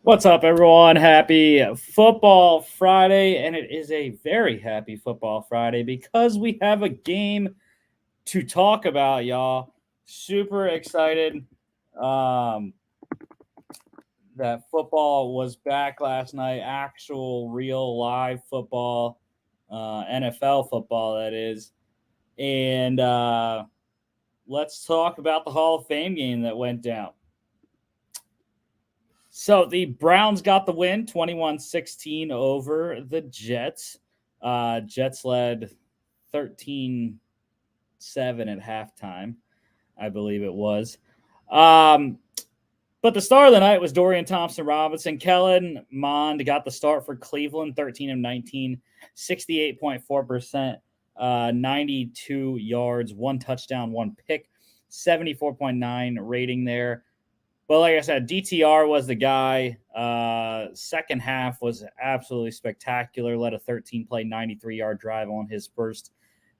What's up, everyone? Happy Football Friday, and it is a very happy Football Friday because we have a game to talk about, y'all. Super excited that football was back last night. Actual, real, live football, NFL football, that is. And let's talk about the Hall of Fame game that went down. So the Browns got the win 21-16 over the Jets. Jets led 13-7 at halftime, I believe it was. But the star of the night was Dorian Thompson-Robinson. Kellen Mond got the start for Cleveland, 13 of 19, 68.4%, 92 yards, one touchdown, one pick, 74.9 rating there. But like I said, DTR was the guy. Second half was absolutely spectacular. Led a 13-play, 93-yard drive on his first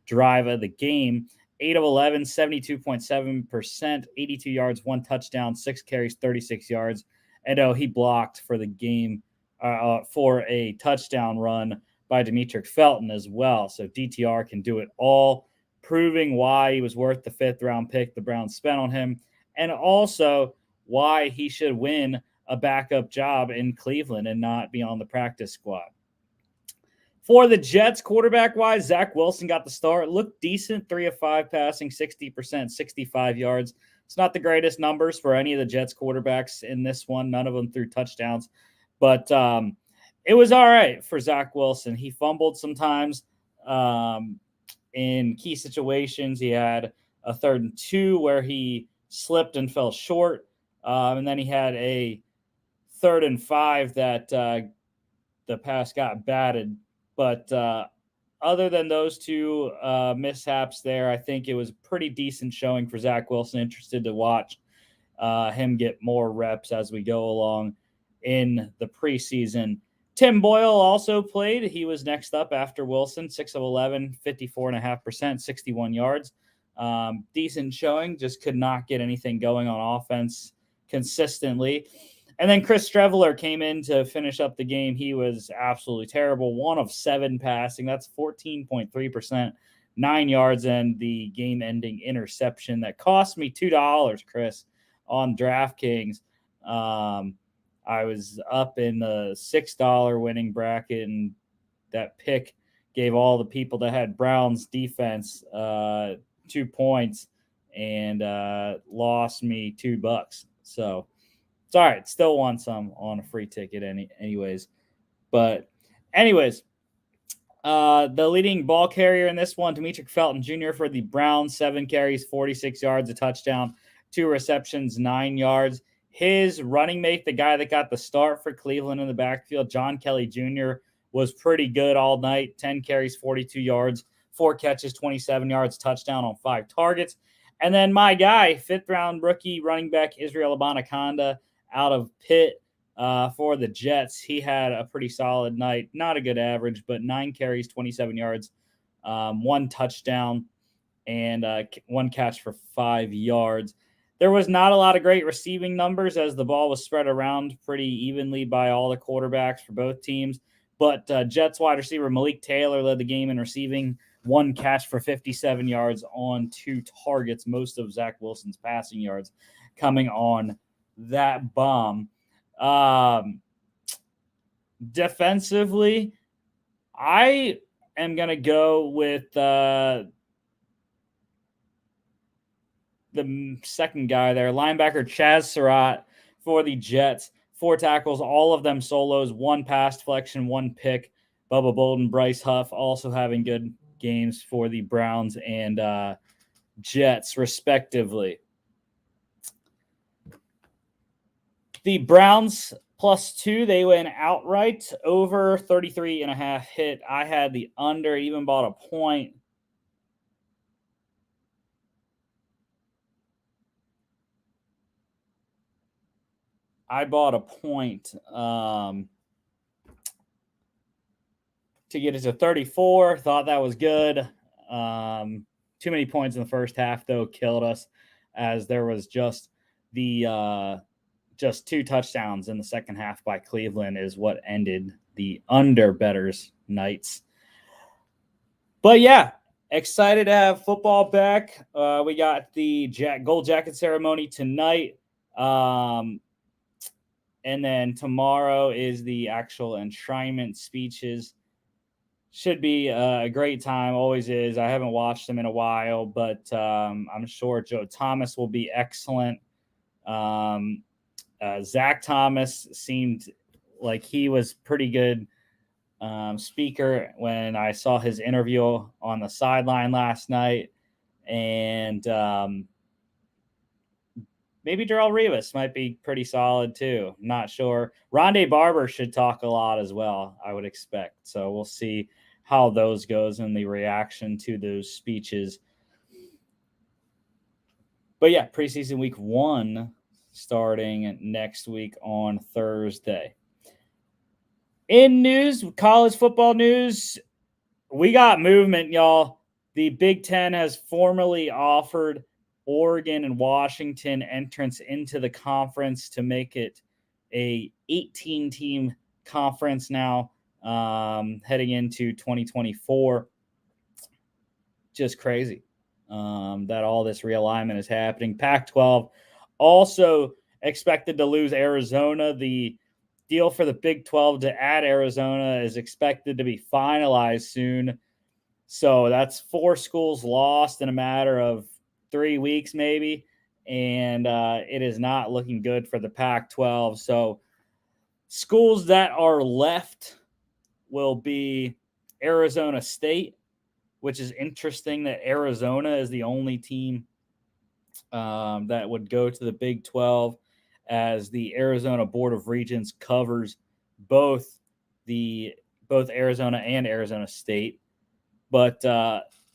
drive of the game. 8 of 11, 72.7%, 82 yards, one touchdown, 6 carries, 36 yards. And he blocked for the game for a touchdown run by Demetric Felton as well. So DTR can do it all, proving why he was worth the fifth-round pick the Browns spent on him. And also why he should win a backup job in Cleveland and not be on the practice squad. For the Jets, quarterback-wise, Zach Wilson got the start. Looked decent, 3 of 5 passing, 60%, 65 yards. It's not the greatest numbers for any of the Jets quarterbacks in this one. None of them threw touchdowns. But it was all right for Zach Wilson. He fumbled sometimes in key situations. He had a 3rd and 2 where he slipped and fell short. And then he had a 3rd and 5 that the pass got batted. But other than those two mishaps there, I think it was a pretty decent showing for Zach Wilson. Interested to watch him get more reps as we go along in the preseason. Tim Boyle also played. He was next up after Wilson, 6 of 11, 54.5%, 61 yards. Decent showing, just could not get anything going on offense consistently. And then Chris Streveler came in to finish up the game. He was absolutely terrible. 1 of 7 passing. That's 14.3%, 9 yards, and the game-ending interception that cost me $2, Chris, on DraftKings. I was up in the $6 winning bracket, and that pick gave all the people that had Browns defense 2 points and lost me $2. So it's all right. Still won some on a free ticket anyways. But anyways, the leading ball carrier in this one, Demetric Felton Jr. for the Browns, 7 carries, 46 yards, a touchdown, 2 receptions, 9 yards. His running mate, the guy that got the start for Cleveland in the backfield, John Kelly Jr., was pretty good all night. 10 carries, 42 yards, 4 catches, 27 yards, touchdown on 5 targets. And then my guy, 5th-round rookie running back Israel Abanikanda out of Pitt for the Jets. He had a pretty solid night. Not a good average, but 9 carries, 27 yards, 1 touchdown, and 1 catch for 5 yards. There was not a lot of great receiving numbers as the ball was spread around pretty evenly by all the quarterbacks for both teams. But Jets wide receiver Malik Taylor led the game in receiving, 1 catch for 57 yards on 2 targets, most of Zach Wilson's passing yards coming on that bomb. Defensively, I am going to go with the second guy there, linebacker Chaz Surratt for the Jets. 4 tackles, all of them solos, 1 pass deflection, 1 pick. Bubba Bolden, Bryce Huff also having good games for the Browns and Jets, respectively. The Browns +2, they went outright. Over 33.5 hit. I had the under, even bought a point. I bought a point to get it to 34. Thought that was good. Too many points in the first half, though, killed us as there was just the just 2 touchdowns in the second half by Cleveland is what ended the under betters nights. But yeah, excited to have football back. We got the gold jacket ceremony tonight. And then tomorrow is the actual enshrinement speeches. Should be a great time. Always is. I haven't watched them in a while, but I'm sure Joe Thomas will be excellent. Zach Thomas seemed like he was pretty good speaker when I saw his interview on the sideline last night. And maybe Darrelle Revis might be pretty solid too. Not sure. Rondé Barber should talk a lot as well, I would expect. So we'll see how those goes and the reaction to those speeches. But yeah, preseason week 1 starting next week on Thursday. In news, college football news, we got movement, y'all. The Big Ten has formally offered Oregon and Washington entrance into the conference to make it a 18-team conference now, heading into 2024. Just crazy that all this realignment is happening. Pac-12 also expected to lose Arizona. The deal for the Big 12 to add Arizona is expected to be finalized soon. So that's 4 schools lost in a matter of 3 weeks, maybe. And it is not looking good for the Pac-12. So schools that are left will be Arizona State, which is interesting that Arizona is the only team that would go to the Big 12, as the Arizona Board of Regents covers both Arizona and Arizona State. But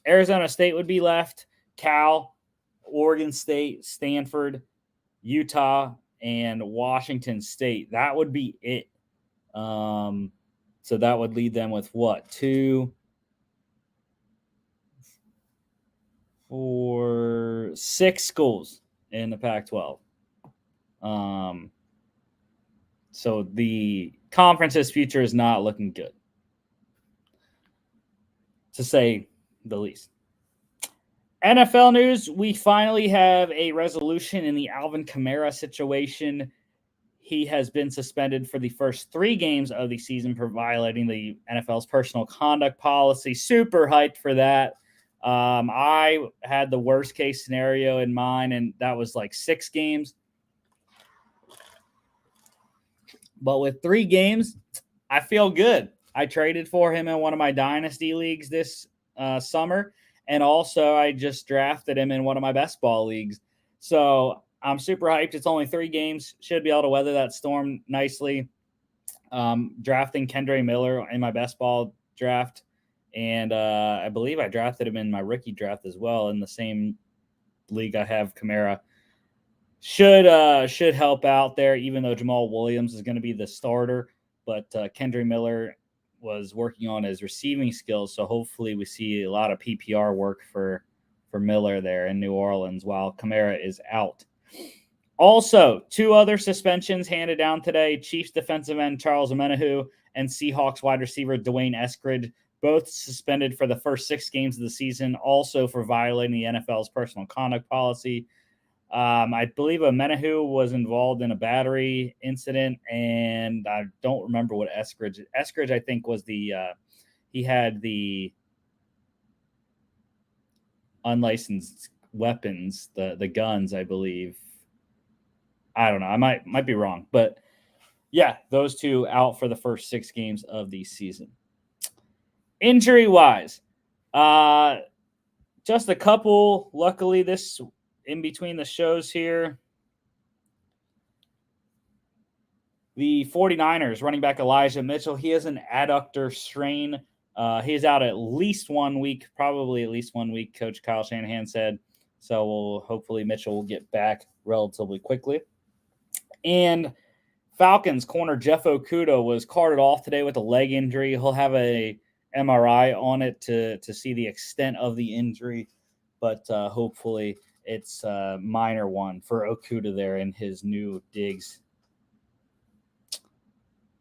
Arizona State would be left, Cal, Oregon State, Stanford, Utah, and Washington State. That would be it. So that would lead them with what? 2, 4, 6 schools in the Pac-12. So the conference's future is not looking good, to say the least. NFL news, we finally have a resolution in the Alvin Kamara situation. He has been suspended for the first 3 games of the season for violating the NFL's personal conduct policy. Super hyped for that. I had the worst case scenario in mind, and that was like 6 games. But with 3 games, I feel good. I traded for him in one of my dynasty leagues this summer, and also I just drafted him in one of my best ball leagues. So I'm super hyped. It's only 3 games. Should be able to weather that storm nicely. Drafting Kendre Miller in my best ball draft, and I believe I drafted him in my rookie draft as well in the same league I have Kamara. Should help out there, even though Jamal Williams is going to be the starter. But Kendre Miller was working on his receiving skills, so hopefully we see a lot of PPR work for Miller there in New Orleans while Kamara is out. Also, 2 other suspensions handed down today. Chiefs defensive end Charles Omenihu and Seahawks wide receiver Dwayne Eskridge, both suspended for the first 6 games of the season, also for violating the NFL's personal conduct policy. I believe Omenihu was involved in a battery incident, and I don't remember what Eskridge, I think, was the he had the unlicensed weapons, the guns, I believe. I don't know. I might be wrong, but yeah, those 2 out for the first 6 games of the season. Injury wise, just a couple. Luckily, this in between the shows here, the 49ers running back Elijah Mitchell, he has an adductor strain. He is out at least 1 week, probably at least 1 week, Coach Kyle Shanahan said. So hopefully Mitchell will get back relatively quickly. And Falcons corner Jeff Okudah was carted off today with a leg injury. He'll have a MRI on it to see the extent of the injury, but hopefully it's a minor one for Okudah there in his new digs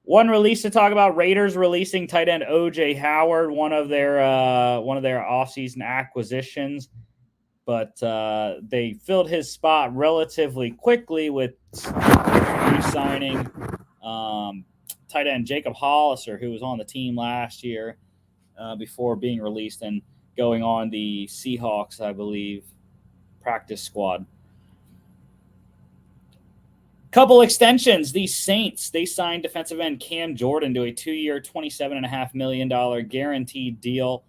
One release to talk about: Raiders releasing tight end O.J. Howard, one of their offseason acquisitions, but they filled his spot relatively quickly with re-signing tight end Jacob Hollister, who was on the team last year before being released and going on the Seahawks, I believe, practice squad. Couple extensions. The Saints, they signed defensive end Cam Jordan to a 2-year, $27.5 million guaranteed deal.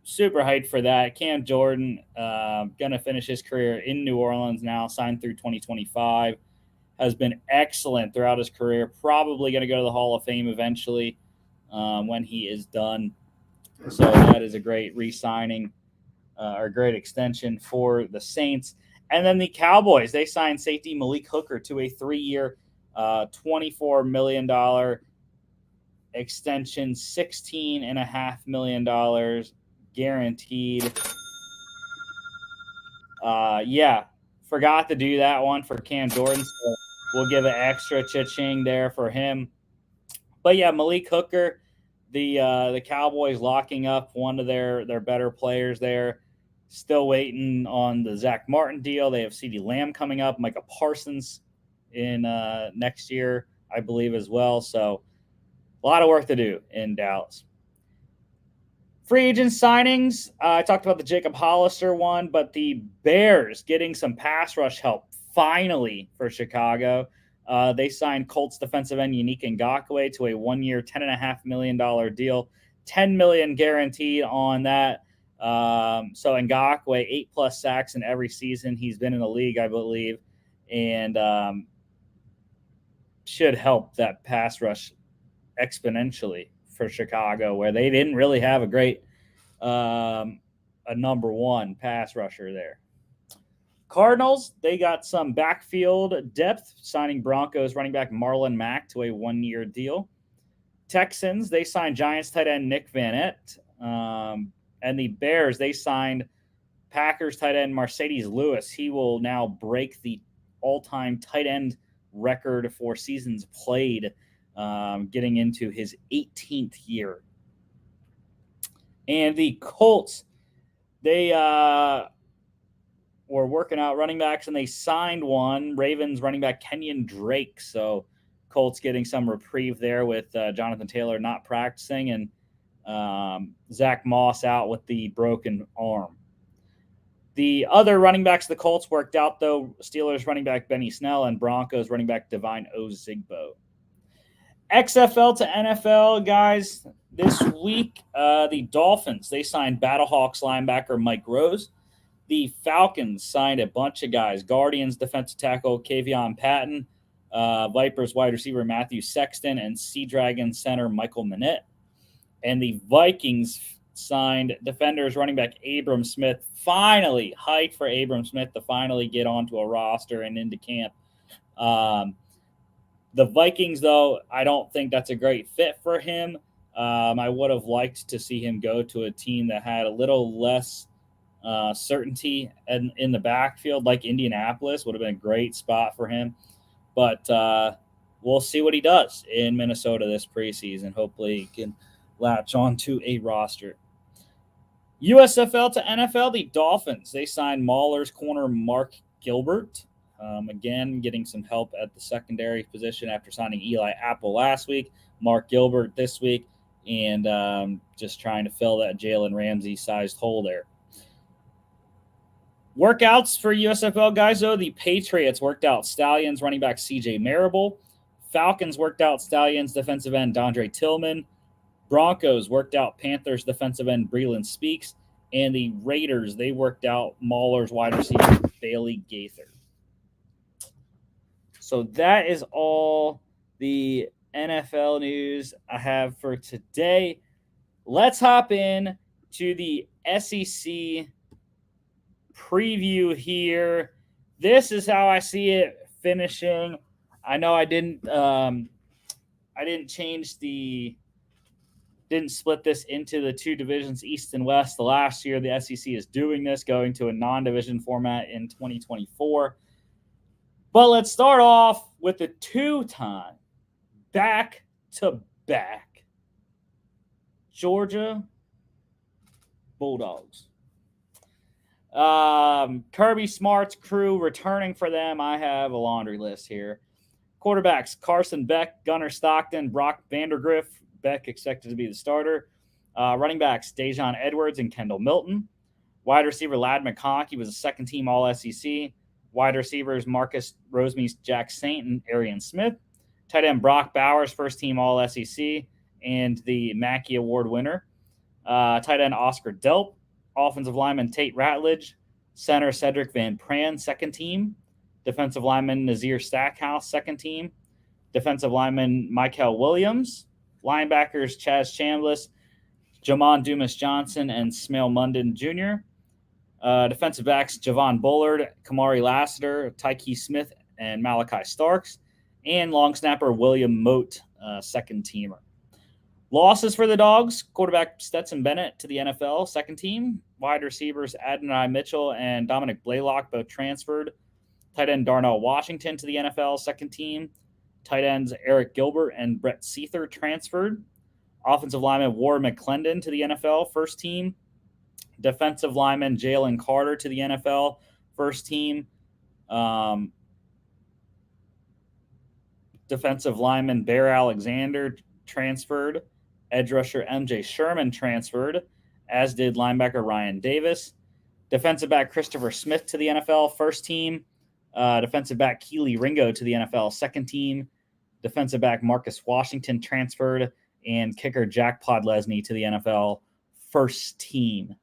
Super hyped for that. Cam Jordan going to finish his career in New Orleans now, signed through 2025. Has been excellent throughout his career. Probably going to go to the Hall of Fame eventually when he is done. So that is a great re-signing or great extension for the Saints. And then the Cowboys, they signed safety Malik Hooker to a 3-year, $24 million extension, $16.5 million guaranteed. Forgot to do that one for Cam Jordan, so we'll give an extra cha-ching there for him. But yeah, Malik Hooker, the Cowboys locking up one of their better players there. Still waiting on the Zach Martin deal. They have CeeDee Lamb coming up, Micah Parsons in next year, I believe, as well. So a lot of work to do in Dallas. Free agent signings. I talked about the Jacob Hollister one, but the Bears getting some pass rush help finally for Chicago. They signed Colts defensive end Yannick Ngakoue to a 1-year, $10.5 million deal, $10 million guaranteed on that. So Ngakoue, 8+ sacks in every season he's been in the league, I believe, and should help that pass rush exponentially for Chicago, where they didn't really have a great a number one pass rusher there. Cardinals, they got some backfield depth, signing Broncos running back Marlon Mack to a 1-year deal. Texans, they signed Giants tight end Nick Vanette. And the Bears, they signed Packers tight end Mercedes Lewis. He will now break the all-time tight end record for seasons played, getting into his 18th year. And the Colts, they were working out running backs, and they signed one, Ravens running back Kenyon Drake. So Colts getting some reprieve there with Jonathan Taylor not practicing, and Zach Moss out with the broken arm. The other running backs of the Colts worked out, though. Steelers running back Benny Snell and Broncos running back Devine Ozigbo. XFL to NFL, guys. This week, the Dolphins, they signed Battlehawks linebacker Mike Rose. The Falcons signed a bunch of guys. Guardians defensive tackle Kavion Patton, Vipers wide receiver Matthew Sexton, and Sea Dragons center Michael Minette. And the Vikings signed defenders running back Abram Smith. Finally, hyped for Abram Smith to finally get onto a roster and into camp. The Vikings, though, I don't think that's a great fit for him. I would have liked to see him go to a team that had a little less certainty in the backfield, like Indianapolis. Would have been a great spot for him. But we'll see what he does in Minnesota this preseason. Hopefully he can latch on to a roster. USFL to NFL, the Dolphins, they signed Maulers corner Mark Gilbert. Again, getting some help at the secondary position after signing Eli Apple last week. Mark Gilbert this week, and just trying to fill that Jalen Ramsey-sized hole there. Workouts for USFL guys, though. The Patriots worked out Stallions running back CJ Marable. Falcons worked out Stallions defensive end Dondre Tillman. Broncos worked out Panthers defensive end Breland Speaks. And the Raiders, they worked out Maulers wide receiver Bailey Gaither. So that is all the NFL news I have for today. Let's hop in to the SEC preview here. This is how I see it finishing. I know I didn't didn't split this into the two divisions, East and West. The last year the SEC is doing this, going to a non-division format in 2024. But let's start off with the two-time back to back. Georgia Bulldogs. Kirby Smart's crew returning for them. I have a laundry list here. Quarterbacks: Carson Beck, Gunnar Stockton, Brock Vandergriff. Beck expected to be the starter. Running backs: Dejon Edwards and Kendall Milton. Wide receiver: Ladd McConkey was a second-team All-SEC. Wide receivers: Marcus Rosemees, Jack Saint, and Arian Smith. Tight end: Brock Bowers, first-team All-SEC, and the Mackey Award winner. Tight end: Oscar Delp. Offensive lineman: Tate Ratledge. Center: Cedric Van Pran, second team. Defensive lineman: Nazir Stackhouse, second team. Defensive lineman: Michael Williams. Linebackers: Chaz Chambliss, Jamon Dumas Johnson, and Smail Munden Jr. Defensive backs: Javon Bullard, Kamari Lassiter, Tyke Smith, and Malachi Starks. And long snapper William Moat, second teamer. Losses for the Dogs: quarterback Stetson Bennett to the NFL, second team. Wide receivers Adonai Mitchell and Dominic Blaylock, both transferred. Tight end Darnell Washington to the NFL, second team. Tight ends Eric Gilbert and Brett Seether transferred. Offensive lineman Warren McClendon to the NFL, first team. Defensive lineman Jalen Carter to the NFL, first team. Defensive lineman Bear Alexander transferred. Edge rusher MJ Sherman transferred, as did linebacker Ryan Davis. Defensive back Christopher Smith to the NFL, first team. Defensive back Keely Ringo to the NFL, second team. Defensive back Marcus Washington transferred, and kicker Jack Podlesny to the NFL, first team.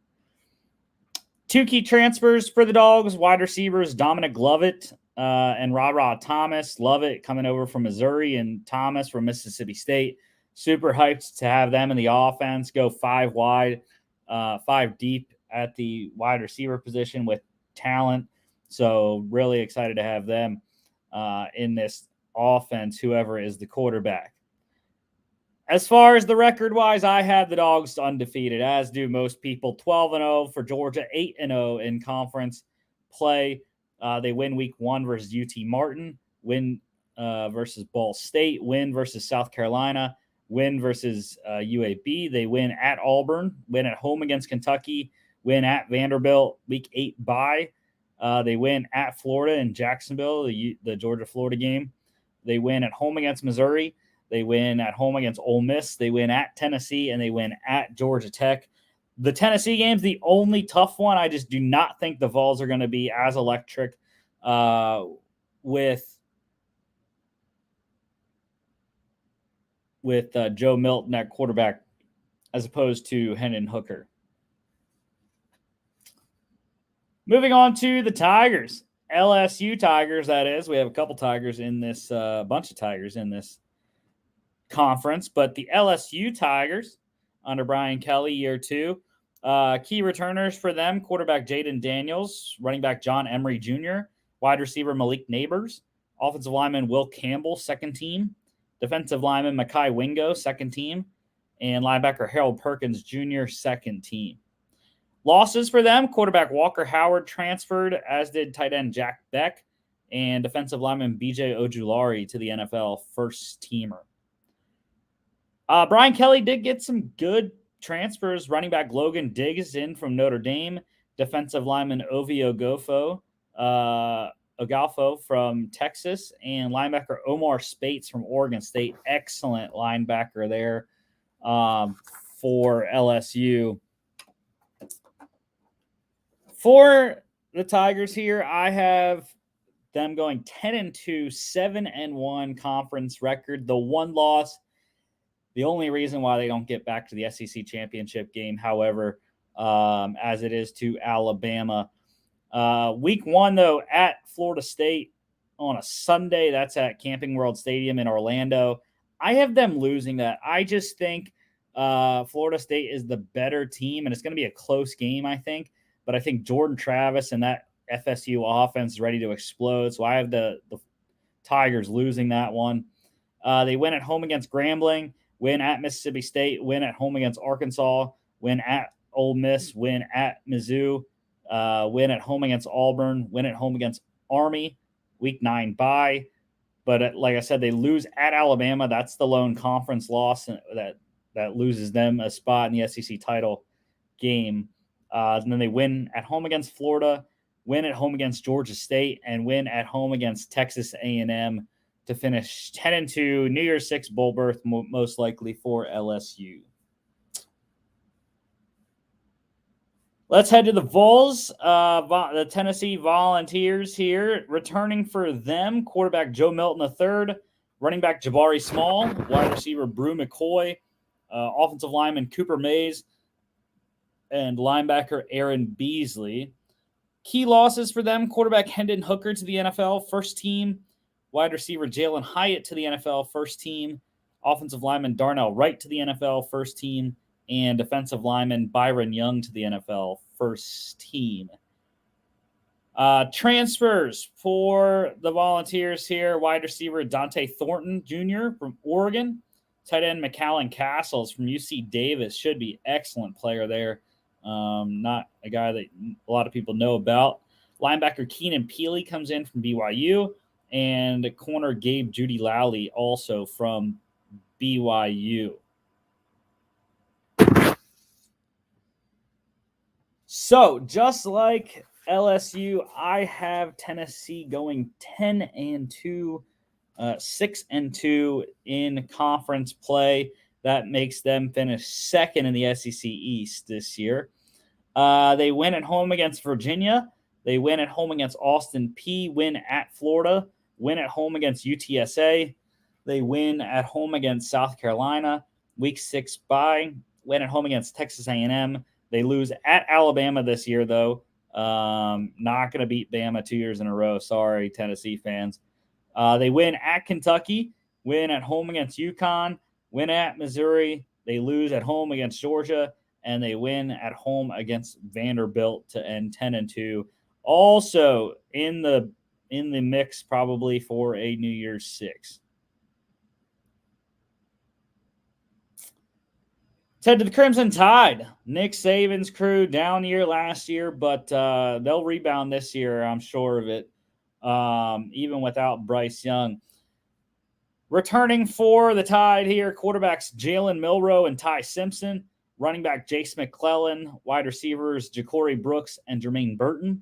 Two key transfers for the Dogs: wide receivers Dominic Lovett and Ra Thomas. Lovett coming over from Missouri and Thomas from Mississippi State. Super hyped to have them in the offense. Go 5 wide, 5 deep at the wide receiver position with talent. So really excited to have them in this offense, whoever is the quarterback. As far as the record-wise, I have the Dogs undefeated, as do most people. 12-0 for Georgia, 8-0 in conference play. They win week 1 versus UT Martin, win versus Ball State, win versus South Carolina, win versus UAB. They win at Auburn, win at home against Kentucky, win at Vanderbilt, week 8 bye. They win at Florida in Jacksonville, the Georgia-Florida game. They win at home against Missouri. They win at home against Ole Miss. They win at Tennessee, and they win at Georgia Tech. The Tennessee game's the only tough one. I just do not think the Vols are going to be as electric with Joe Milton at quarterback as opposed to Hendon Hooker. Moving on to the Tigers. LSU Tigers, that is. We have a couple Tigers in this, bunch of Tigers in this conference, but the LSU Tigers under Brian Kelly, year 2. Key returners for them: quarterback Jaden Daniels, running back John Emery Jr., wide receiver Malik Neighbors, offensive lineman Will Campbell, second team, defensive lineman Makai Wingo, second team, and linebacker Harold Perkins Jr., second team. Losses for them: quarterback Walker Howard transferred, as did tight end Jack Beck, and defensive lineman BJ Ojulari to the NFL, first teamer. Brian Kelly did get some good transfers. Running back Logan Diggs in from Notre Dame. Defensive lineman Ovi Ogalfo from Texas. And linebacker Omar Spates from Oregon State. Excellent linebacker there for LSU. For the Tigers here, I have them going 10-2, 7-1 conference record. The one loss, the only reason why they don't get back to the SEC championship game, however, as it is to Alabama. Week 1, though, at Florida State on a Sunday. That's at Camping World Stadium in Orlando. I have them losing that. I just think Florida State is the better team, and it's going to be a close game, I think. But I think Jordan Travis and that FSU offense is ready to explode. So I have the Tigers losing that one. They win at home against Grambling, win at Mississippi State, win at home against Arkansas, win at Ole Miss, win at Mizzou, win at home against Auburn, win at home against Army, week 9 bye. But like I said, they lose at Alabama. That's the lone conference loss that loses them a spot in the SEC title game. And then they win at home against Florida, win at home against Georgia State, and win at home against Texas A&M to finish 10-2, New Year's Six bowl berth, most likely for LSU. Let's head to the Vols, the Tennessee Volunteers here. Returning for them, quarterback Joe Milton III, running back Jabari Small, wide receiver Brew McCoy, offensive lineman Cooper Mays, and linebacker Aaron Beasley. Key losses for them, quarterback Hendon Hooker to the NFL, first team. Wide receiver Jalen Hyatt to the NFL, first team. Offensive lineman Darnell Wright to the NFL, first team. And defensive lineman Byron Young to the NFL, first team. Transfers for the Volunteers here. Wide receiver Dante Thornton Jr. from Oregon. Tight end McAllen Castles from UC Davis. Should be excellent player there. Not a guy that a lot of people know about. Linebacker Keenan Peely comes in from BYU. And corner Gabe Judy Lowley also from BYU. So, just like LSU, I have Tennessee going 10-2, 6-2 in conference play. That makes them finish second in the SEC East this year. They win at home against Virginia. They win at home against Austin Peay. Win at Florida. Win at home against UTSA. They win at home against South Carolina. Week 6 bye. Win at home against Texas A&M. They lose at Alabama this year, though. Not going to beat Bama 2 years in a row. Sorry, Tennessee fans. They win at Kentucky, win at home against UConn, win at Missouri. They lose at home against Georgia, and they win at home against Vanderbilt to end 10-2. Also in the mix probably for a New Year's Six. Head to the Crimson Tide. Nick Saban's crew, down year last year, but they'll rebound this year, I'm sure of it, even without Bryce Young. Returning for the Tide here, quarterbacks Jalen Milroe and Ty Simpson, running back Jace McClellan, wide receivers Ja'Cory Brooks and Jermaine Burton,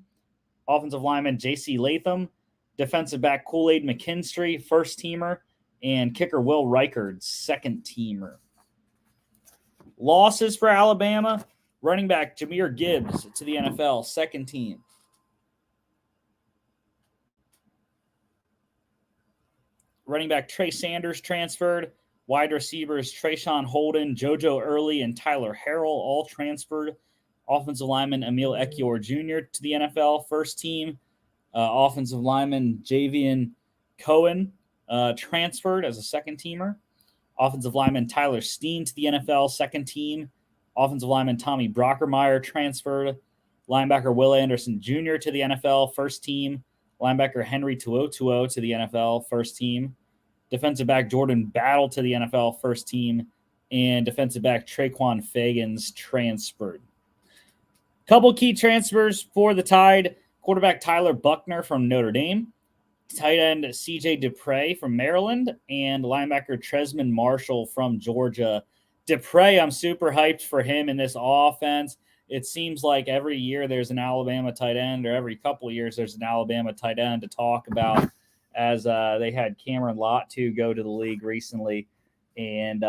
offensive lineman J.C. Latham, defensive back Kool-Aid McKinstry, first-teamer, and kicker Will Reichard, second-teamer. Losses for Alabama, running back Jahmyr Gibbs to the NFL, second team. Running back Trey Sanders transferred. Wide receivers Trayshawn Holden, JoJo Early, and Tyler Harrell all transferred. Offensive lineman Emil Ekiyor Jr. to the NFL, first team. Offensive lineman Javian Cohen transferred as a second-teamer. Offensive lineman Tyler Steen to the NFL, second team. Offensive lineman Tommy Brockermeyer transferred. Linebacker Will Anderson Jr. to the NFL, first team. Linebacker Henry Tuotuo to the NFL, first team. Defensive back Jordan Battle to the NFL, first team. And defensive back Traquan Fagans transferred. Couple key transfers for the Tide. Quarterback Tyler Buckner from Notre Dame. Tight end C.J. Dupre from Maryland, and linebacker Tresman Marshall from Georgia. Dupre, I'm super hyped for him in this offense. It seems like every year there's an Alabama tight end, or every couple of years there's an Alabama tight end to talk about, as they had Cameron Lott go to the league recently, and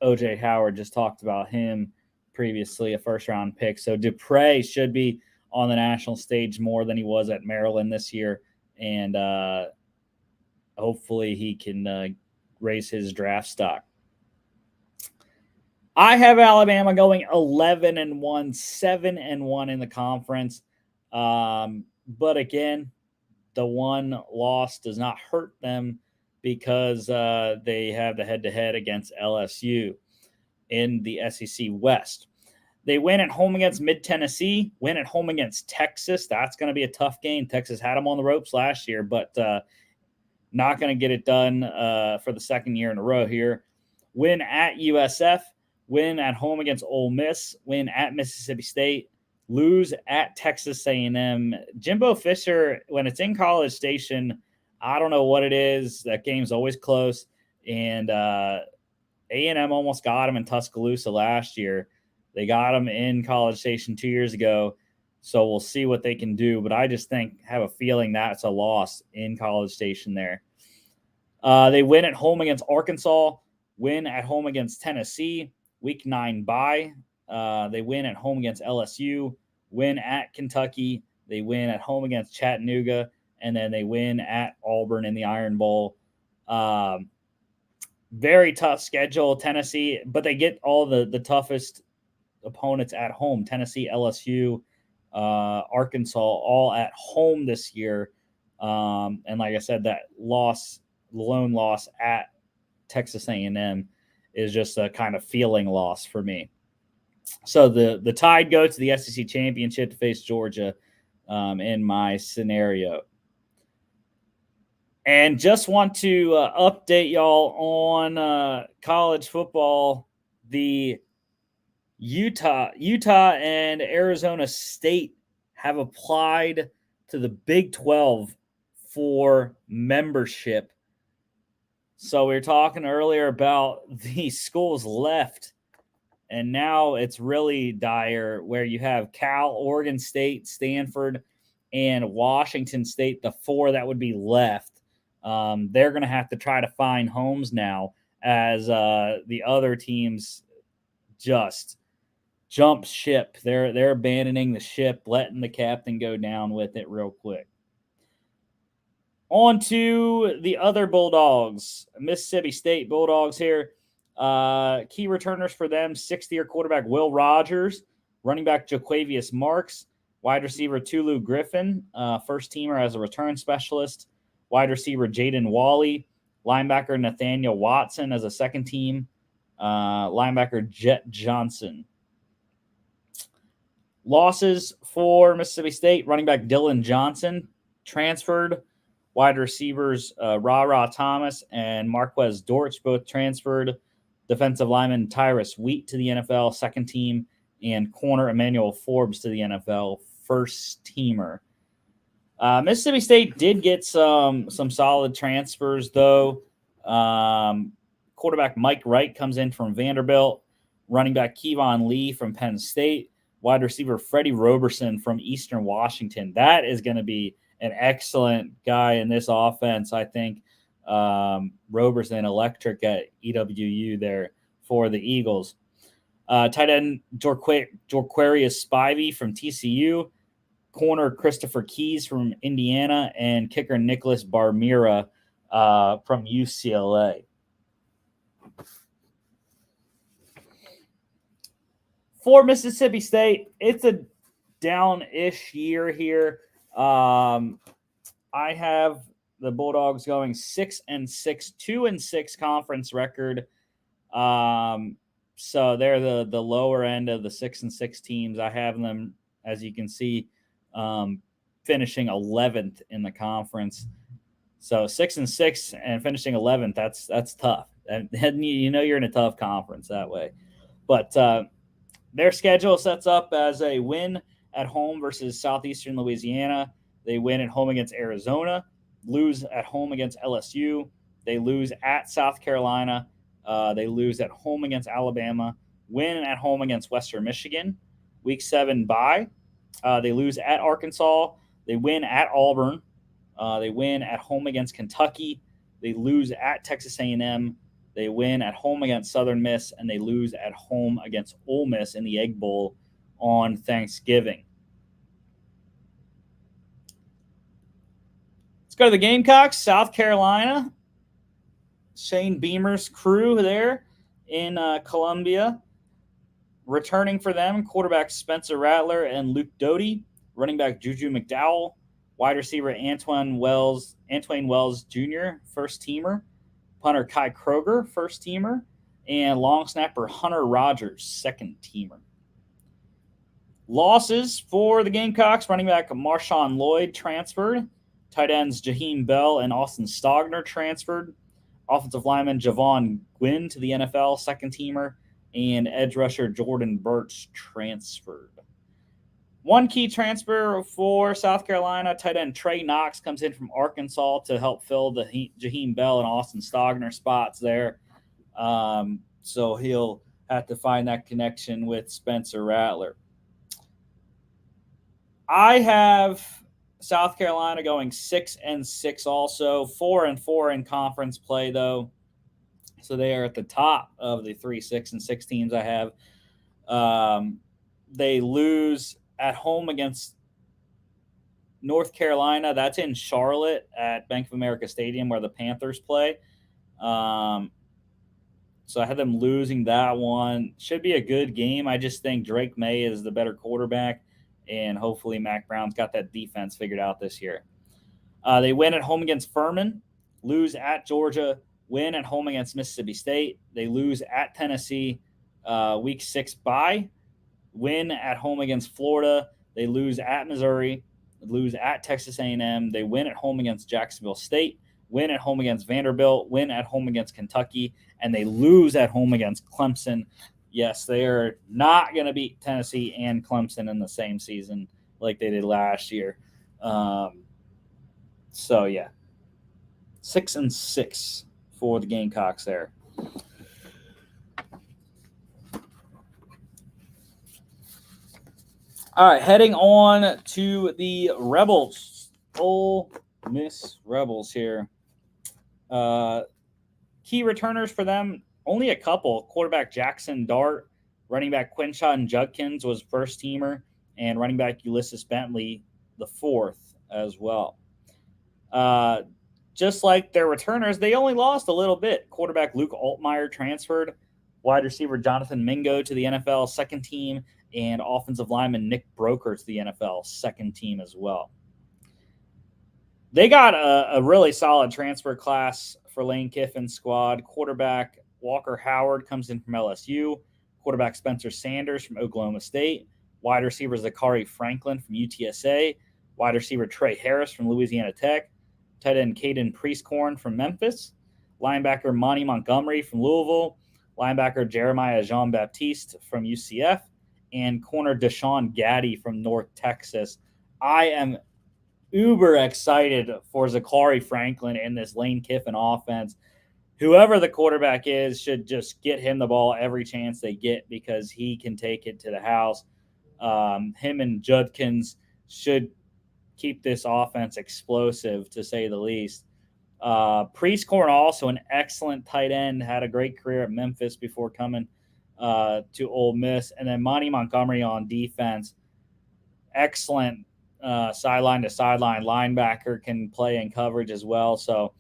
O.J. Howard just talked about him previously, a first-round pick. So Dupre should be on the national stage more than he was at Maryland this year, and hopefully he can raise his draft stock. I have Alabama going 11-1, 7-1 in the conference, but again, the one loss does not hurt them because they have the head-to-head against LSU in the SEC West. They win at home against Mid-Tennessee, win at home against Texas. That's going to be a tough game. Texas had them on the ropes last year, but not going to get it done for the second year in a row here. Win at USF, win at home against Ole Miss, win at Mississippi State, lose at Texas A&M. Jimbo Fisher, when it's in College Station, I don't know what it is. That game's always close. And A&M almost got him in Tuscaloosa last year. They got him in College Station 2 years ago. So we'll see what they can do. But I just have a feeling that's a loss in College Station there. They win at home against Arkansas, win at home against Tennessee, week 9 bye. They win at home against LSU, win at Kentucky. They win at home against Chattanooga, and then they win at Auburn in the Iron Bowl. Very tough schedule, Tennessee, but they get all the toughest opponents at home. Tennessee, LSU, Arkansas, all at home this year. And like I said, that lone loss at Texas A&M is just a kind of feeling loss for me. So the Tide go to the SEC Championship to face Georgia in my scenario. And just want to update y'all on college football. The Utah and Arizona State have applied to the Big 12 for membership. So we were talking earlier about the schools left, and now it's really dire where you have Cal, Oregon State, Stanford, and Washington State, the 4 that would be left. They're going to have to try to find homes now as the other teams just jump ship. They're abandoning the ship, letting the captain go down with it real quick. On to the other Bulldogs, Mississippi State Bulldogs here. Key returners for them, 6th-year quarterback Will Rogers, running back Jaquavius Marks, wide receiver Tulu Griffin, first-teamer as a return specialist, wide receiver Jaden Wally, linebacker Nathaniel Watson as a second team, linebacker Jet Johnson. Losses for Mississippi State, running back Dylan Johnson, transferred. Wide receivers Ra Thomas and Marquez Dortch both transferred. Defensive lineman Tyrus Wheat to the NFL, second team, and corner Emmanuel Forbes to the NFL, first teamer. Mississippi State did get some solid transfers, though. Quarterback Mike Wright comes in from Vanderbilt. Running back Kevon Lee from Penn State. Wide receiver Freddie Roberson from Eastern Washington. That is going to be an excellent guy in this offense, I think. Roberson electric at EWU there for the Eagles. Tight end Jorquarius Spivey from TCU. Corner Christopher Keys from Indiana. And kicker Nicholas Barmira from UCLA. For Mississippi State, it's a down-ish year here. I have the Bulldogs going 6-6, 2-6 conference record. So they're the lower end of the 6-6 teams. I have them, as you can see, finishing 11th in the conference. So 6-6 and finishing 11th, that's tough. And you know you're in a tough conference that way. But their schedule sets up as a win at home versus Southeastern Louisiana. They win at home against Arizona, lose at home against LSU. They lose at South Carolina. They lose at home against Alabama, win at home against Western Michigan. Week 7 bye. They lose at Arkansas. They win at Auburn. They win at home against Kentucky. They lose at Texas A&M. They win at home against Southern Miss, and they lose at home against Ole Miss in the Egg Bowl on Thanksgiving. Let's go to the Gamecocks, South Carolina. Shane Beamer's crew there in Columbia. Returning for them, quarterback Spencer Rattler and Luke Doty. Running back Juju McDowell. Wide receiver Antoine Wells Jr., first teamer. Punter Kai Kroger, first teamer. And long snapper Hunter Rogers, second teamer. Losses for the Gamecocks, running back Marshawn Lloyd transferred. Tight ends Jaheim Bell and Austin Stogner transferred. Offensive lineman Javon Gwynn to the NFL, second teamer. And edge rusher Jordan Birch transferred. One key transfer for South Carolina, tight end Trey Knox comes in from Arkansas to help fill the Jaheim Bell and Austin Stogner spots there. So he'll have to find that connection with Spencer Rattler. I have South Carolina going 6-6 also, 4-4 in conference play though. So they are at the top of the 3, 6, and 6 teams I have. They lose at home against North Carolina. That's in Charlotte at Bank of America Stadium where the Panthers play. So I had them losing that one. Should be a good game. I just think Drake May is the better quarterback, and hopefully Mac Brown's got that defense figured out this year. They win at home against Furman, lose at Georgia, win at home against Mississippi State. They lose at Tennessee, week 6 bye, win at home against Florida. They lose at Missouri, lose at Texas A&M. They win at home against Jacksonville State, win at home against Vanderbilt, win at home against Kentucky, and they lose at home against Clemson. Yes, they are not going to beat Tennessee and Clemson in the same season like they did last year. So, yeah, 6-6 for the Gamecocks there. All right, heading on to the Rebels. Ole Miss Rebels here. Key returners for them, only a couple. Quarterback Jackson Dart, running back Quinshon Judkins was first teamer, and running back Ulysses Bentley the fourth as well. Just like their returners, they only lost a little bit. Quarterback Luke Altmaier transferred, wide receiver Jonathan Mingo to the NFL second team, and offensive lineman Nick Broker to the NFL second team as well. They got a really solid transfer class for Lane Kiffin's squad. Quarterback Walker Howard comes in from LSU. Quarterback Spencer Sanders from Oklahoma State. Wide receiver Zachary Franklin from UTSA. Wide receiver Trey Harris from Louisiana Tech. Tight end Caden Priestcorn from Memphis. Linebacker Monty Montgomery from Louisville. Linebacker Jeremiah Jean-Baptiste from UCF. And corner Deshaun Gaddy from North Texas. I am uber excited for Zachary Franklin in this Lane Kiffin offense. Whoever the quarterback is should just get him the ball every chance they get because he can take it to the house. Him and Judkins should keep this offense explosive, to say the least. Priestcorn, also an excellent tight end, had a great career at Memphis before coming to Ole Miss. And then Monty Montgomery on defense, excellent sideline to sideline linebacker, can play in coverage as well. So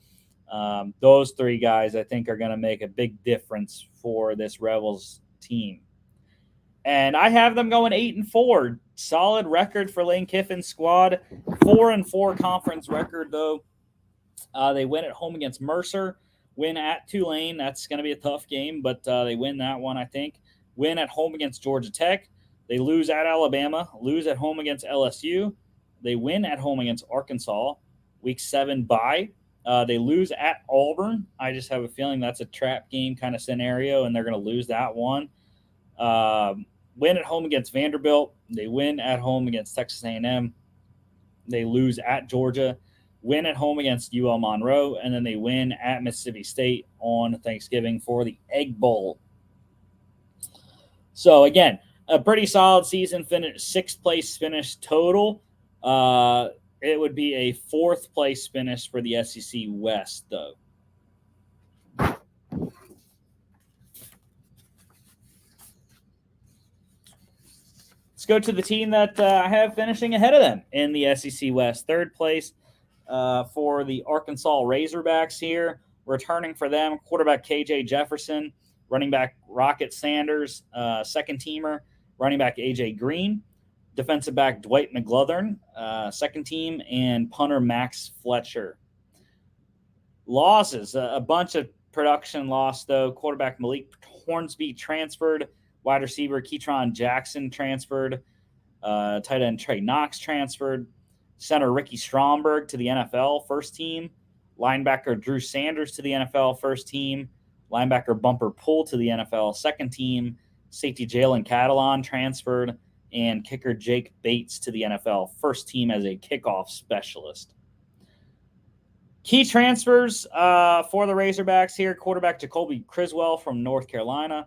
those three guys, I think, are going to make a big difference for this Rebels team. And I have them going 8-4. Solid record for Lane Kiffin's squad. 4-4 conference record, though. They win at home against Mercer. Win at Tulane. That's going to be a tough game, but they win that one, I think. Win at home against Georgia Tech. They lose at Alabama. Lose at home against LSU. They win at home against Arkansas. Week 7 bye. They lose at Auburn. I just have a feeling that's a trap game kind of scenario, and they're going to lose that one. Win at home against Vanderbilt. They win at home against Texas A&M. They lose at Georgia. Win at home against UL Monroe, and then they win at Mississippi State on Thanksgiving for the Egg Bowl. So, again, a pretty solid season finish, 6th place finish total. It would be a 4th place finish for the SEC West, though. Let's go to the team that I have finishing ahead of them in the SEC West. 3rd place for the Arkansas Razorbacks here. Returning for them, quarterback KJ Jefferson, running back Rocket Sanders, second teamer, running back AJ Green, defensive back Dwight McGlothern, second team, and punter Max Fletcher. Losses, a bunch of production loss, though. Quarterback Malik Hornsby transferred. Wide receiver Ketron Jackson transferred. Tight end Trey Knox transferred. Center Ricky Stromberg to the NFL, first team. Linebacker Drew Sanders to the NFL, first team. Linebacker Bumper Poole to the NFL, second team. Safety Jalen Catalan transferred. and kicker Jake Bates to the NFL, first team as a kickoff specialist. Key transfers for the Razorbacks here: quarterback Jacoby Criswell from North Carolina,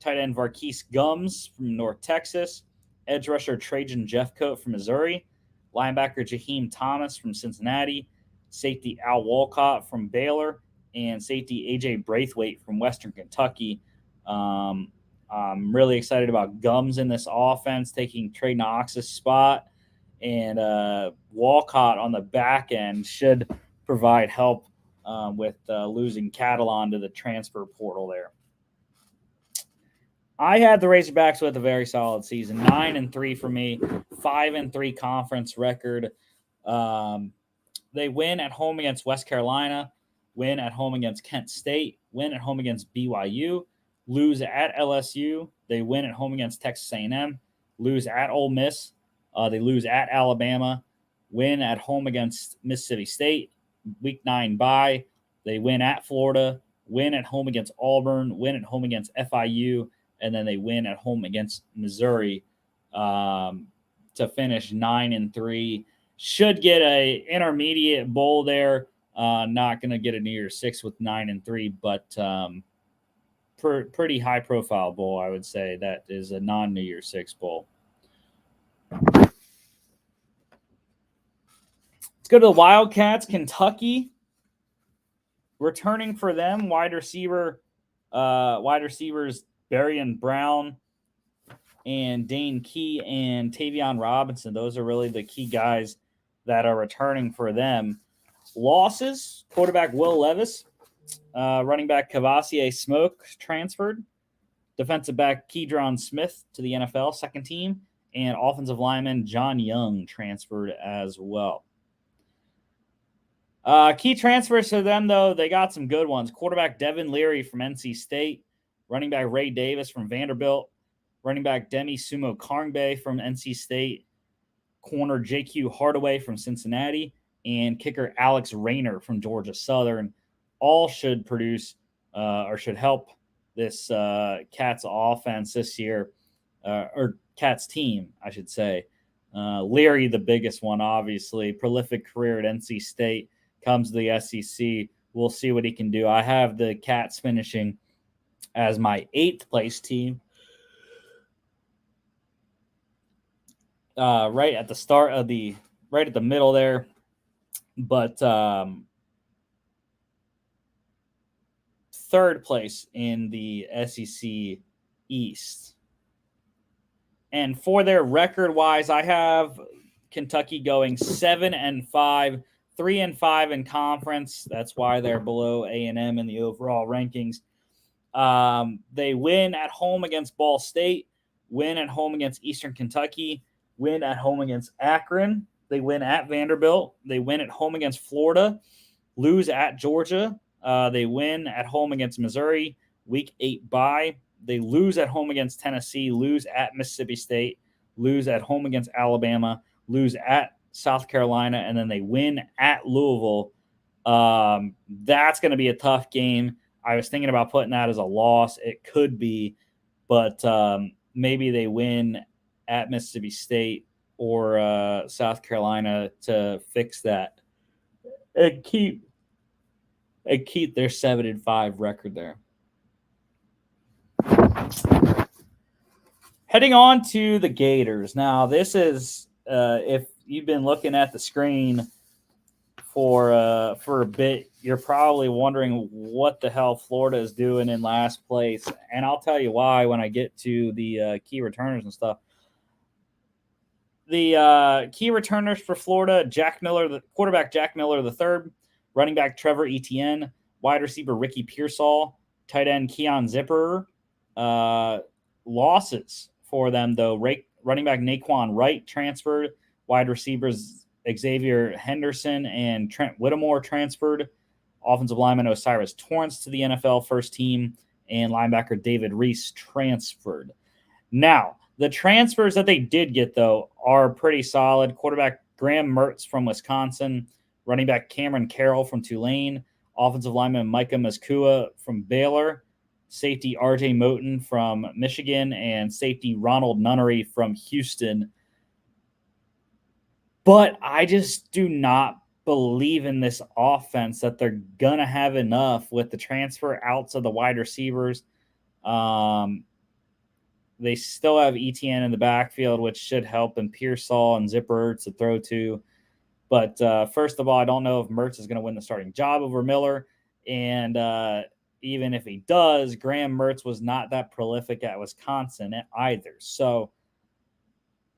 tight end Varquise Gums from North Texas, edge rusher Trajan Jeffcoat from Missouri, linebacker Jaheim Thomas from Cincinnati, safety Al Walcott from Baylor, and safety A.J. Braithwaite from Western Kentucky. I'm really excited about Gums in this offense, taking Trey Knox's spot, and Walcott on the back end should provide help with losing Catalan to the transfer portal there. I had the Razorbacks with a very solid season, 9-3 for me, 5-3 conference record. They win at home against West Carolina, win at home against Kent State, win at home against BYU, lose at LSU. They win at home against Texas A&M, lose at Ole Miss. They lose at Alabama, win at home against Mississippi State, week 9 bye. They win at Florida, win at home against Auburn, win at home against FIU, and then they win at home against Missouri to finish 9-3. Should get a intermediate bowl there. Not going to get a New Year's Six with 9-3, but pretty high profile bowl, I would say. That is a non-New Year's Six bowl. Let's go to the Wildcats, Kentucky. Returning for them, wide receivers Barian Brown and Dane Key and Tavion Robinson. Those are really the key guys that are returning for them. Losses: quarterback Will Levis, running back Cavassier Smoke transferred, defensive back Keydron Smith to the NFL, second team, and offensive lineman John Young transferred as well. Key transfers for them, though, they got some good ones. Quarterback Devin Leary from NC State, running back Ray Davis from Vanderbilt, running back Demi Sumo Karngbe from NC State, corner JQ Hardaway from Cincinnati, and kicker Alex Rayner from Georgia Southern. All should produce or should help this Cats offense this year, or Cats team, I should say. Leary, the biggest one, obviously. Prolific career at NC State, comes to the SEC. We'll see what he can do. I have the Cats finishing as my 8th place team. Right at the middle there. But third place in the SEC East. And for their record-wise, I have Kentucky going 7-5, 3-5 in conference. That's why they're below A&M in the overall rankings. They win at home against Ball State, win at home against Eastern Kentucky, win at home against Akron. They win at Vanderbilt. They win at home against Florida, lose at Georgia. They win at home against Missouri, week 8 bye. They lose at home against Tennessee, lose at Mississippi State, lose at home against Alabama, lose at South Carolina, and then they win at Louisville. That's going to be a tough game. I was thinking about putting that as a loss. It could be, but maybe they win at Mississippi State or South Carolina to fix that and keep their 7-5 record there. Heading on to the Gators. Now, this is if you've been looking at the screen for a bit, you're probably wondering what the hell Florida is doing in last place, and I'll tell you why when I get to the key returners and stuff. The key returners for Florida: Jack Miller, the quarterback Jack Miller III, running back Trevor Etienne, wide receiver Ricky Pearsall, tight end Keon Zipper. Losses for them, though: running back Naquan Wright transferred, wide receivers Xavier Henderson and Trent Whittemore transferred, offensive lineman Osiris Torrance to the NFL first team, and linebacker David Reese transferred. Now, the transfers that they did get, though, are pretty solid. Quarterback Graham Mertz from Wisconsin, running back Cameron Carroll from Tulane, offensive lineman Micah Maskua from Baylor, safety RJ Moten from Michigan, and safety Ronald Nunnery from Houston. But I just do not believe in this offense that they're going to have enough with the transfer outs of the wide receivers. They still have ETN in the backfield, which should help, and Pearsall and Zipper to throw to. But first of all, I don't know if Mertz is going to win the starting job over Miller. And even if he does, Graham Mertz was not that prolific at Wisconsin either. So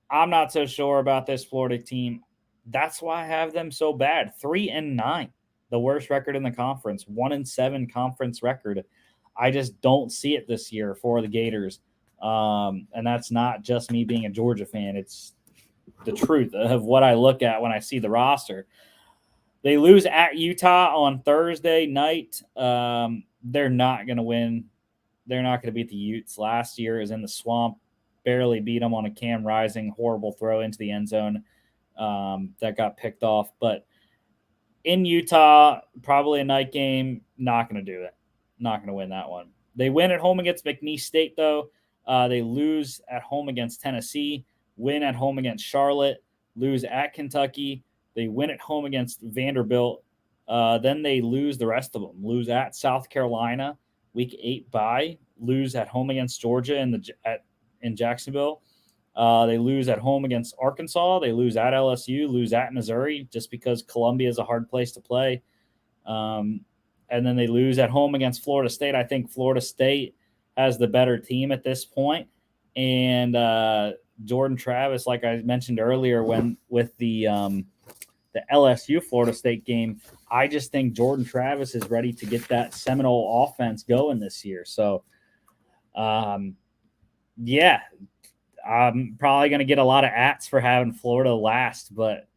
I'm not so sure about this Florida team. That's why I have them so bad. 3-9, the worst record in the conference. 1-7 conference record. I just don't see it this year for the Gators. And that's not just me being a Georgia fan. It's the truth of what I look at when I see the roster. They lose at Utah on Thursday night. They're not going to win. They're not going to beat the Utes. Last year is in the swamp. Barely beat them on a Cam Rising horrible throw into the end zone that got picked off. But in Utah, probably a night game. Not going to do it. Not going to win that one. They win at home against McNeese State, though. They lose at home against Tennessee, win at home against Charlotte, lose at Kentucky. They win at home against Vanderbilt. Then they lose the rest of them. Lose at South Carolina, week 8 bye. Lose at home against Georgia in Jacksonville. They lose at home against Arkansas. They lose at LSU, lose at Missouri, just because Columbia is a hard place to play. And then they lose at home against Florida State. I think Florida State has the better team at this point. And Jordan Travis, like I mentioned earlier, when with the LSU Florida State game, I just think Jordan Travis is ready to get that Seminole offense going this year. So, yeah, I'm probably going to get a lot of ats for having Florida last, but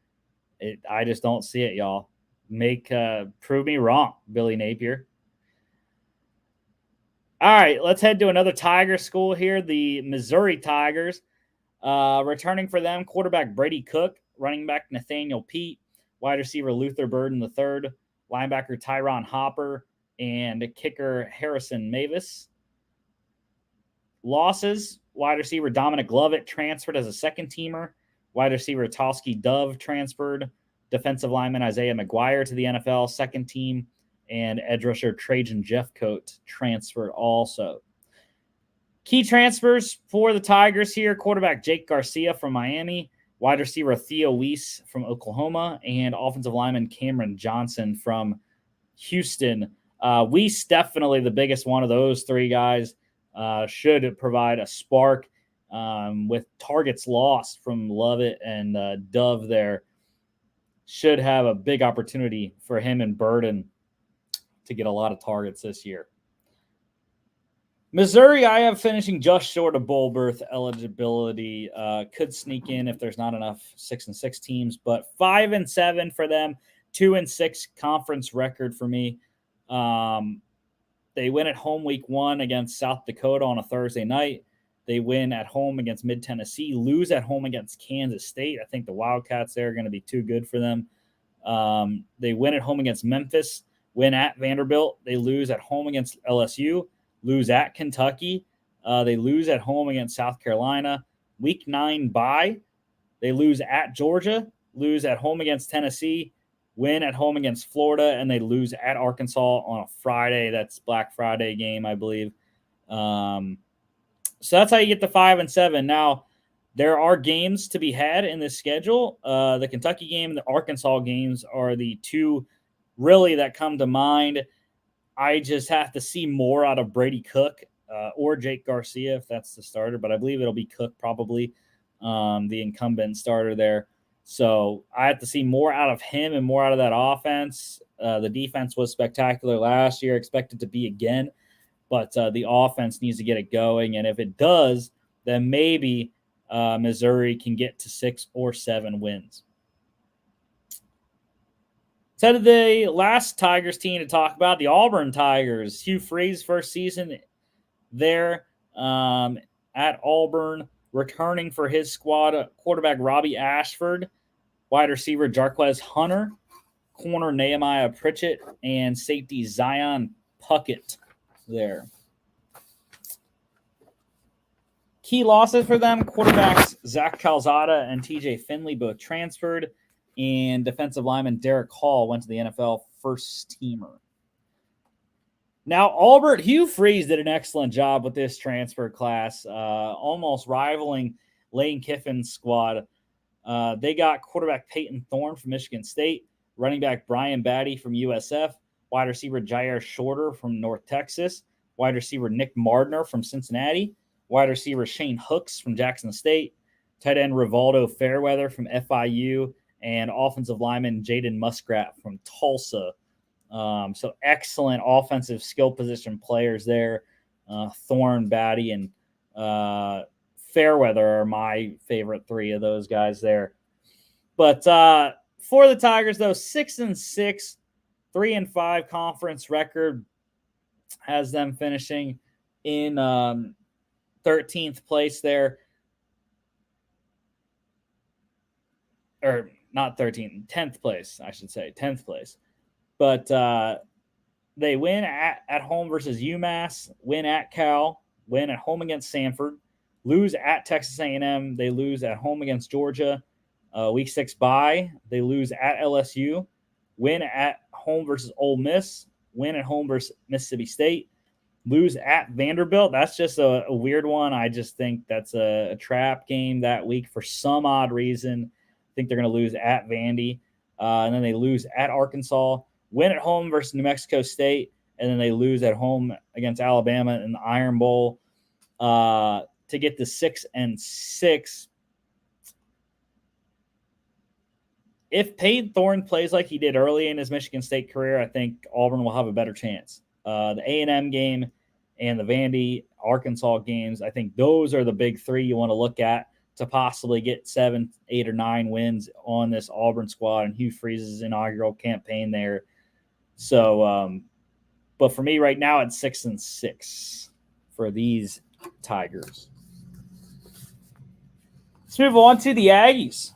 I just don't see it, y'all. Prove me wrong, Billy Napier. All right, let's head to another Tiger school here, the Missouri Tigers. Returning for them, quarterback Brady Cook, running back Nathaniel Pete, wide receiver Luther Burden III, linebacker Tyron Hopper, and kicker Harrison Mavis. Losses, wide receiver Dominic Lovett transferred as a second-teamer, wide receiver Toski Dove transferred, defensive lineman Isaiah McGuire to the NFL, second team, and edge rusher Trajan Jeffcoat transferred also. Key transfers for the Tigers here, quarterback Jake Garcia from Miami, wide receiver Theo Weiss from Oklahoma, and offensive lineman Cameron Johnson from Houston. Weiss, definitely the biggest one of those three guys, should provide a spark with targets lost from Lovett and Dove there. Should have a big opportunity for him and Burden to get a lot of targets this year. Missouri, I have finishing just short of bowl berth eligibility. Could sneak in if there's not enough 6-6 teams, but 5-7 for them, 2-6 conference record for me. They win at home week 1 against South Dakota on a Thursday night. They win at home against Mid-Tennessee, lose at home against Kansas State. I think the Wildcats there are going to be too good for them. They win at home against Memphis, win at Vanderbilt. They lose at home against LSU, lose at Kentucky. They lose at home against South Carolina. Week 9 bye. They lose at Georgia, lose at home against Tennessee, win at home against Florida, and they lose at Arkansas on a Friday. That's Black Friday game, I believe. So that's how you get the 5-7. Now, there are games to be had in this schedule. The Kentucky game and the Arkansas games are the two really that come to mind. I just have to see more out of Brady Cook or Jake Garcia if that's the starter, but I believe it'll be Cook probably, the incumbent starter there. So I have to see more out of him and more out of that offense. The defense was spectacular last year, expected to be again, but the offense needs to get it going. And if it does, then maybe Missouri can get to 6 or 7 wins. So the last Tigers team to talk about, the Auburn Tigers. Hugh Freeze, first season there at Auburn, returning for his squad, quarterback Robbie Ashford, wide receiver Jarquez Hunter, corner Nehemiah Pritchett, and safety Zion Puckett there. Key losses for them: quarterbacks Zach Calzada and TJ Finley both transferred, and defensive lineman Derek Hall went to the NFL first teamer. Now, Albert, Hugh Freeze did an excellent job with this transfer class, almost rivaling Lane Kiffin's squad. They got quarterback Peyton Thorne from Michigan State, running back Brian Batty from USF, wide receiver Jair Shorter from North Texas, wide receiver Nick Mardner from Cincinnati, wide receiver Shane Hooks from Jackson State, tight end Rivaldo Fairweather from FIU, and offensive lineman Jaden Muskrat from Tulsa. So excellent offensive skill position players there. Thorne, Batty, and Fairweather are my favorite three of those guys there. But for the Tigers, though, 6-6, 3-5 conference record has them finishing in 13th place there. Or not 13th, 10th place, I should say, 10th place. But they win at home versus UMass, win at Cal, win at home against Sanford, lose at Texas A&M. They lose at home against Georgia. Week 6 bye. They lose at LSU, win at home versus Ole Miss, win at home versus Mississippi State, lose at Vanderbilt. That's just a weird one. I just think that's a trap game that week for some odd reason. I think they're going to lose at Vandy. And then they lose at Arkansas, win at home versus New Mexico State, and then they lose at home against Alabama in the Iron Bowl to get to 6-6. If Peyton Thorne plays like he did early in his Michigan State career, I think Auburn will have a better chance. The A&M game and the Vandy, Arkansas games, I think those are the big three you want to look at to possibly get 7, 8, or 9 wins on this Auburn squad and Hugh Freeze's inaugural campaign there. So, but for me right now, it's 6-6 for these Tigers. Let's move on to the Aggies.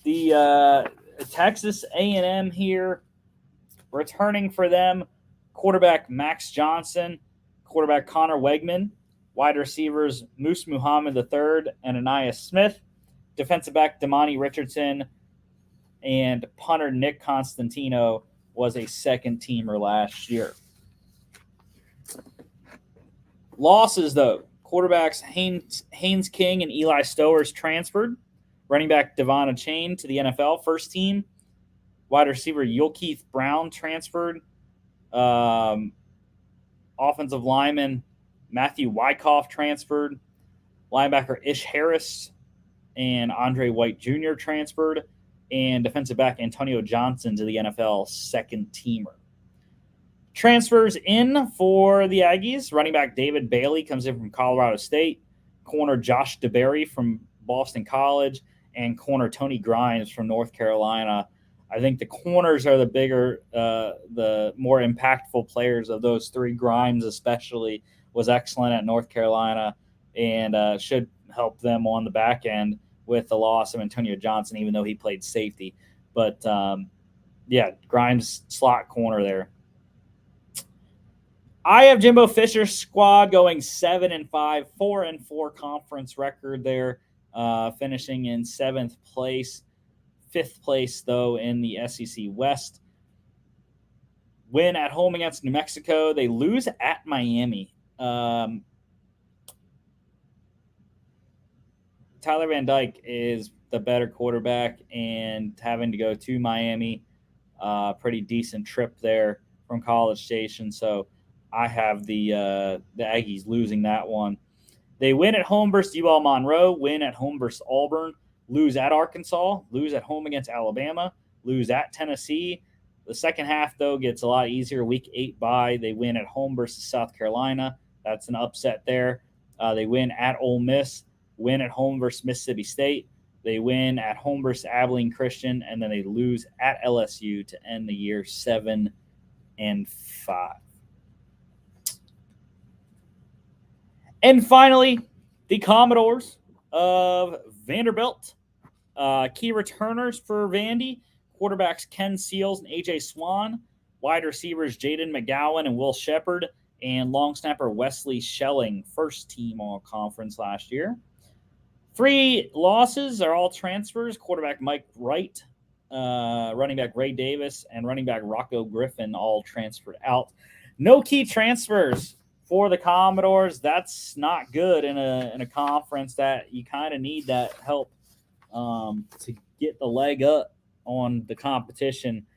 The Texas A&M here, returning for them, quarterback Max Johnson, quarterback Connor Wegman, wide receivers Moose Muhammad III and Ananias Smith, defensive back Damani Richardson, and punter Nick Constantino was a second-teamer last year. Losses, though. Quarterbacks Haynes King and Eli Stowers transferred. Running back Devon Chain to the NFL first team. Wide receiver Yulkeith Brown transferred. Offensive lineman Matthew Wyckoff transferred. Linebacker Ish Harris and Andre White Jr. transferred. And defensive back Antonio Johnson to the NFL second-teamer. Transfers in for the Aggies. Running back David Bailey comes in from Colorado State. Corner Josh DeBerry from Boston College. And corner Tony Grimes from North Carolina. I think the corners are the bigger, the more impactful players of those three. Grimes especially was excellent at North Carolina and should help them on the back end with the loss of Antonio Johnson, even though he played safety. But, Grimes slot corner there. I have Jimbo Fisher's squad going 7-5, 4-4 conference record there, finishing in 7th place. 5th place, though, in the SEC West. Win at home against New Mexico. They lose at Miami. Tyler Van Dyke is the better quarterback, and having to go to Miami, pretty decent trip there from College Station. So I have the Aggies losing that one. They win at home versus UL Monroe, win at home versus Auburn, lose at Arkansas, lose at home against Alabama, lose at Tennessee. The second half, though, gets a lot easier. Week 8 bye. They win at home versus South Carolina. That's an upset there. They win at Ole Miss, win at home versus Mississippi State. They win at home versus Abilene Christian, and then they lose at LSU to end the year 7-5. And finally, the Commodores of Vanderbilt. Key returners for Vandy, quarterbacks Ken Seals and A.J. Swan, wide receivers Jaden McGowan and Will Shepard, and long snapper Wesley Schelling, first team all conference last year. 3 losses are all transfers. Quarterback Mike Wright, running back Ray Davis, and running back Rocco Griffin all transferred out. No key transfers for the Commodores. That's not good in a conference that you kind of need that help to get the leg up on the competition.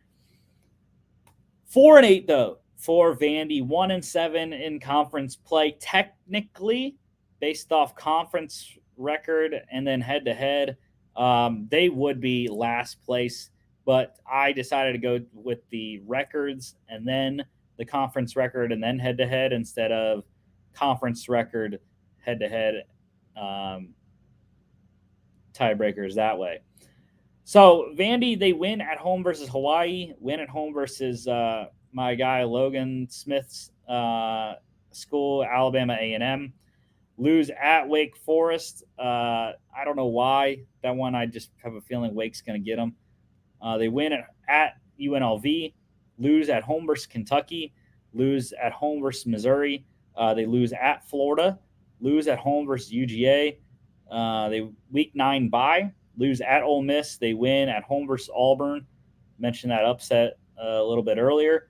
4-8 though for Vandy, 1-7 in conference play. Technically, based off conference record and then head to head, they would be last place. But I decided to go with the records and then the conference record and then head to head instead of conference record, head to head, tiebreakers that way. So Vandy, they win at home versus Hawaii, win at home versus my guy Logan Smith's school, Alabama A&M, lose at Wake Forest. I don't know why. That one, I just have a feeling Wake's going to get them. They win at UNLV, lose at home versus Kentucky, lose at home versus Missouri. They lose at Florida, lose at home versus UGA. They week 9 bye, lose at Ole Miss. They win at home versus Auburn. Mentioned that upset a little bit earlier.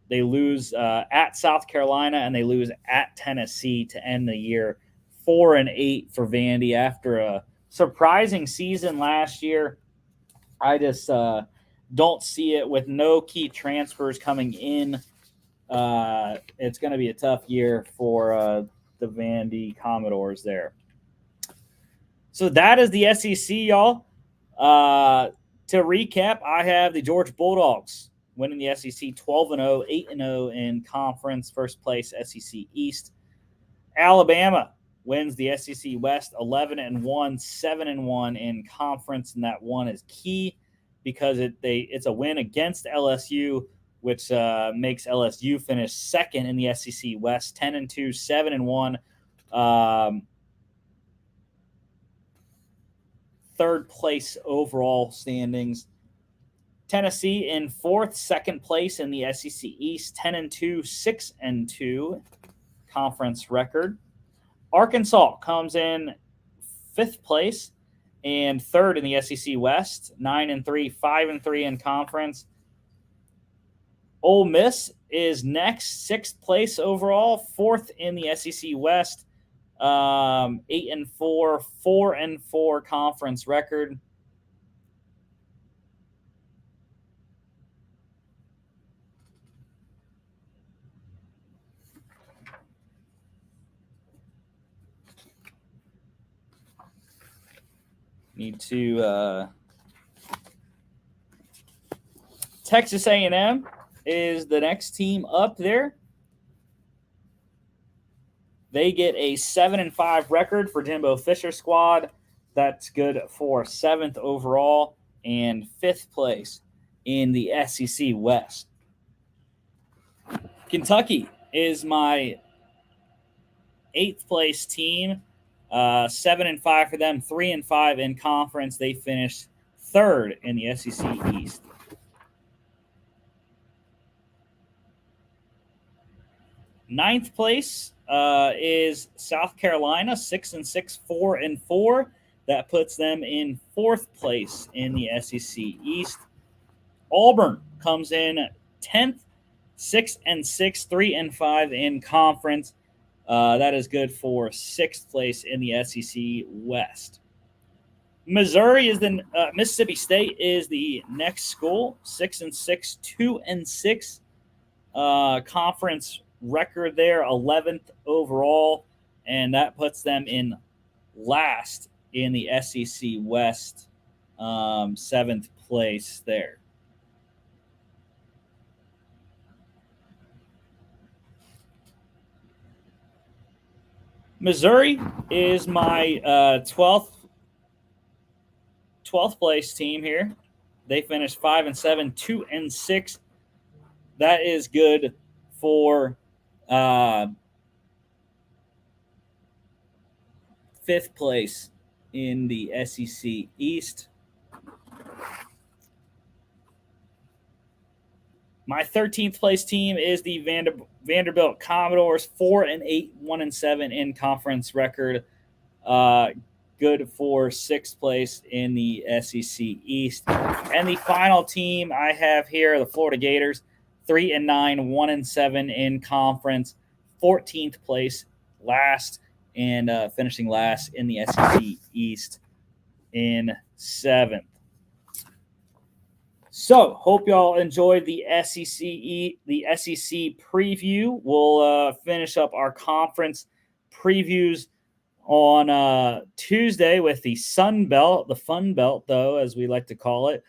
They lose at South Carolina, and they lose at Tennessee to end the year. 4-8 for Vandy after a surprising season last year. I just don't see it with no key transfers coming in. It's going to be a tough year for the Vandy Commodores there. So that is the SEC, y'all. To recap, I have the Georgia Bulldogs winning the SEC 12-0, 8-0 in conference, first place SEC East. Alabama wins the SEC West 11-1, 7-1 in conference, and that one is key because it's a win against LSU, which makes LSU finish second in the SEC West, 10-2, 7-1. Third place overall standings. Tennessee in fourth, second place in the SEC East, 10-2, 6-2 conference record. Arkansas comes in fifth place and third in the SEC West, 9-3, 5-3 in conference. Ole Miss is next, sixth place overall, fourth in the SEC West, 8-4, 4-4 conference record. Need to Texas A&M is the next team up there. They get a 7-5 record for Jimbo Fisher's squad. That's good for seventh overall and fifth place in the SEC West. Kentucky is my eighth place team. 7-5 for them, 3-5 in conference. They finished third in the SEC East. Ninth place is South Carolina, 6-6, 4-4. That puts them in fourth place in the SEC East. Auburn comes in 10th, 6-6, 3-5 in conference. That is good for sixth place in the SEC West. Missouri is Mississippi State is the next school, 6-6, 2-6 conference record there, 11th overall, and that puts them in last in the SEC West, 7th place there. Missouri is my 12th place team here. They finished 5-7, 2-6. That is good for fifth place in the SEC East. My 13th place team is the Vanderbilt Commodores, 4-8, 1-7 in conference record. Good for sixth place in the SEC East. And the final team I have here, the Florida Gators, 3-9, 1-7 in conference, 14th place last, and finishing last in the SEC East in seventh. So, hope y'all enjoyed the SEC preview. We'll finish up our conference previews on Tuesday with the Sun Belt, the Fun Belt, though, as we like to call it.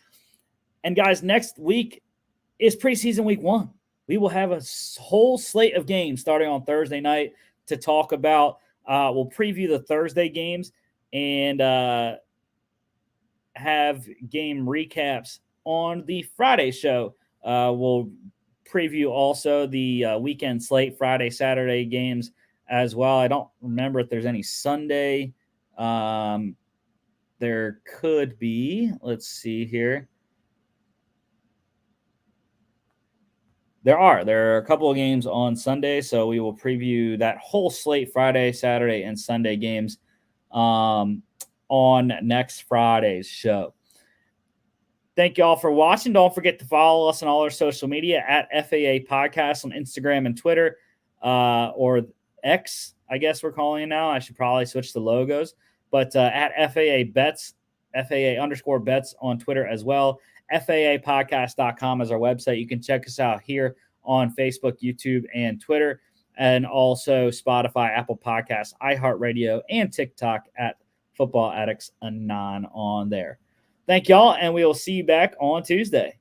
And guys, next week is preseason week 1. We will have a whole slate of games starting on Thursday night to talk about. We'll preview the Thursday games and have game recaps on the Friday show. We'll preview also the weekend slate, Friday, Saturday games as well. I don't remember if there's any Sunday. There could be. Let's see here. There are a couple of games on Sunday, so we will preview that whole slate, Friday, Saturday, and Sunday games on next Friday's show. Thank you all for watching. Don't forget to follow us on all our social media at FAA Podcast on Instagram and Twitter, or X, I guess we're calling it now. I should probably switch the logos, but at FAA Bets, FAA_bets on Twitter as well. FAApodcast.com is our website. You can check us out here on Facebook, YouTube, and Twitter, and also Spotify, Apple Podcasts, iHeartRadio, and TikTok at Football Addicts Anon on there. Thank y'all, and we will see you back on Tuesday.